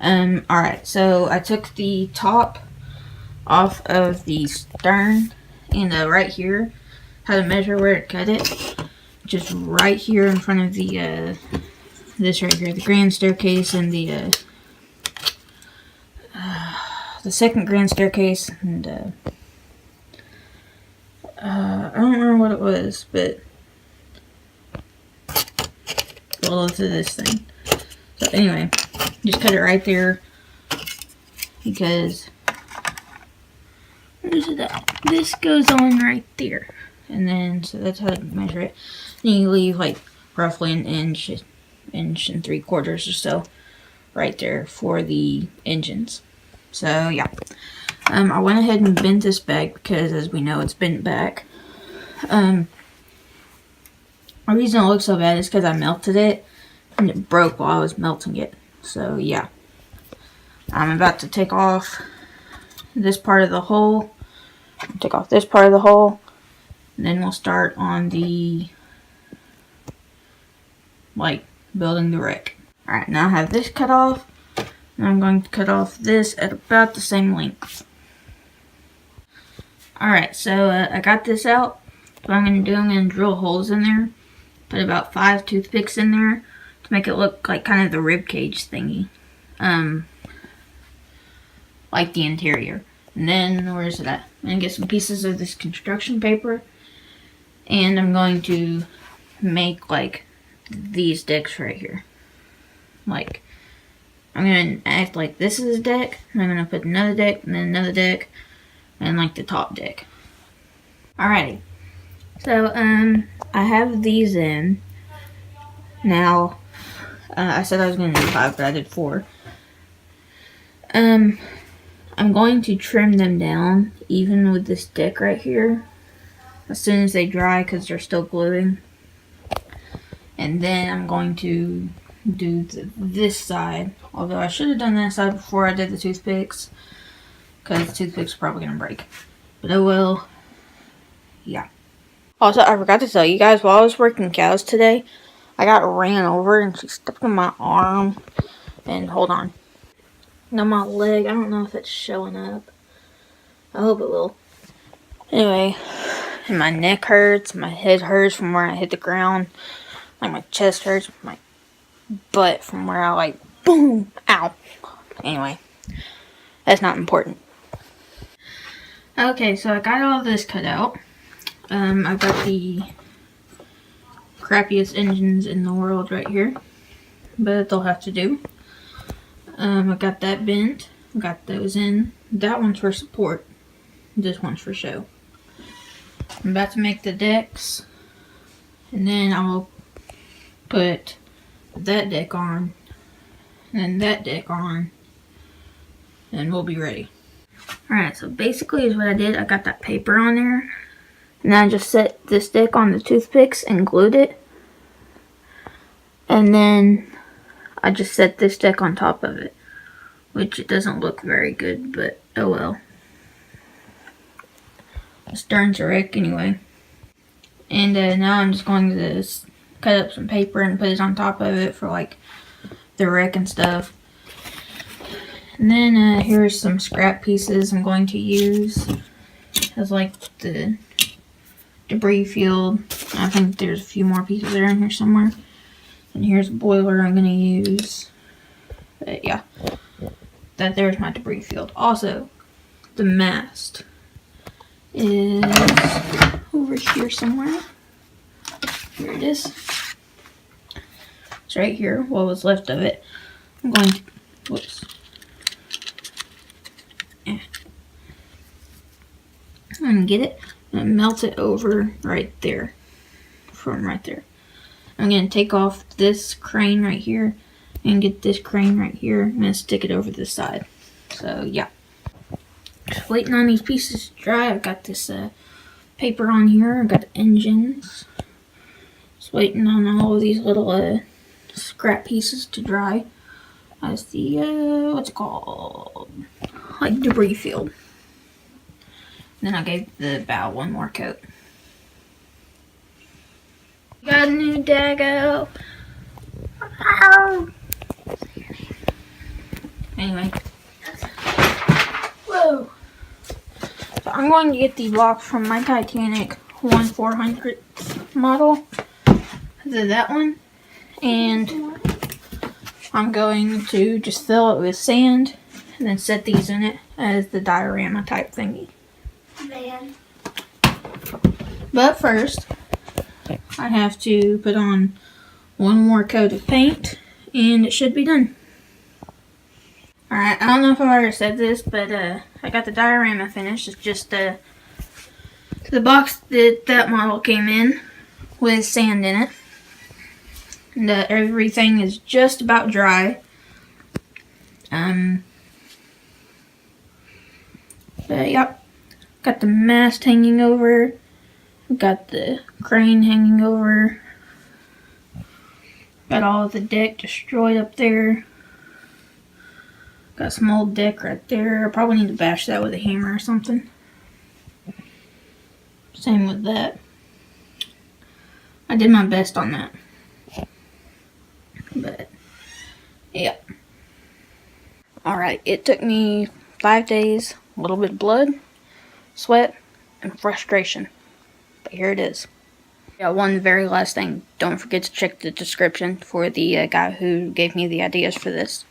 Alright, so I took the top off of the stern, and right here, how to measure where to cut it. Just right here in front of the, this right here, the grand staircase, and the second grand staircase, and, I don't remember what it was, but below to this thing. So anyway, just cut it right there, because this goes on right there, and then so that's how to measure it. And you leave like roughly an inch and 3/4 or so right there for the engines. So yeah, I went ahead and bent this back because, as we know, it's bent back. The reason it looks so bad is because I melted it and it broke while I was melting it. So yeah, I'm about to take off this part of the hole. Take off this part of the hole, and then we'll start on the building the wreck. Alright, now I have this cut off. Now I'm going to cut off this at about the same length. Alright, so I got this out. What I'm going to do, I'm going to drill holes in there. Put about 5 toothpicks in there to make it look like kind of the rib cage thingy. Like the interior. And then, where is it at? I'm going to get some pieces of this construction paper. And I'm going to make like these decks right here. Like, I'm going to act like this is a deck. And I'm going to put another deck, and then another deck, and like the top deck. Alrighty. So, I have these in. Now, I said I was going to do 5, but I did 4. I'm going to trim them down, even with this deck right here, as soon as they dry, because they're still gluing. And then I'm going to do this side, although I should have done that side before I did the toothpicks, because the toothpicks are probably going to break. But oh well. Yeah. Also, I forgot to tell you guys, while I was working cows today, I got ran over and she stepped on my arm. And hold on. On my leg, I don't know if it's showing up. I hope it will. Anyway, and my neck hurts, my head hurts from where I hit the ground. Like my chest hurts, my butt from where I boom, ow. Anyway, that's not important. Okay, so I got all this cut out. I've got the crappiest engines in the world right here, but they'll have to do. I got that bent. Got those in. That one's for support. This one's for show. I'm about to make the decks, and then I will put that deck on, and then that deck on, and we'll be ready. Alright, so basically is what I did. I got that paper on there, and then I just set this deck on the toothpicks and glued it. And then I just set this deck on top of it, which it doesn't look very good, but oh well. The stern's a wreck anyway. And now I'm just going to cut up some paper and put it on top of it for like the wreck and stuff. And then here's some scrap pieces I'm going to use as like the debris field. I think there's a few more pieces around here somewhere. And here's a boiler I'm going to use. But yeah, there's my debris field. Also, the mast is over here somewhere. Here it is. It's right here, what was left of it. I'm going to, whoops. Yeah. I'm going to get it and melt it over right there. From right there. I'm going to take off this crane right here and get this crane right here. I'm going to stick it over this side. So, yeah. Just waiting on these pieces to dry. I've got this paper on here. I've got the engines. Just waiting on all of these little scrap pieces to dry. As the, what's it called? Like debris field. And then I gave the bow one more coat. Got a new Dago. Anyway. Whoa. So I'm going to get the box from my Titanic 1/400 model. That one. And I'm going to just fill it with sand and then set these in it as the diorama type thingy. Man. But first, I have to put on one more coat of paint and it should be done. Alright, I don't know if I've already said this, but I got the diorama finished. It's just the box that model came in with sand in it. And everything is just about dry. But yep, got the mast hanging over. Got the crane hanging over. Got all of the deck destroyed up there. Got some old deck right there. I probably need to bash that with a hammer or something. Same with that. I did my best on that. But, yeah. Alright, it took me 5 days, a little bit of blood, sweat, and frustration. But here it is. Yeah, one very last thing. Don't forget to check the description for the guy who gave me the ideas for this.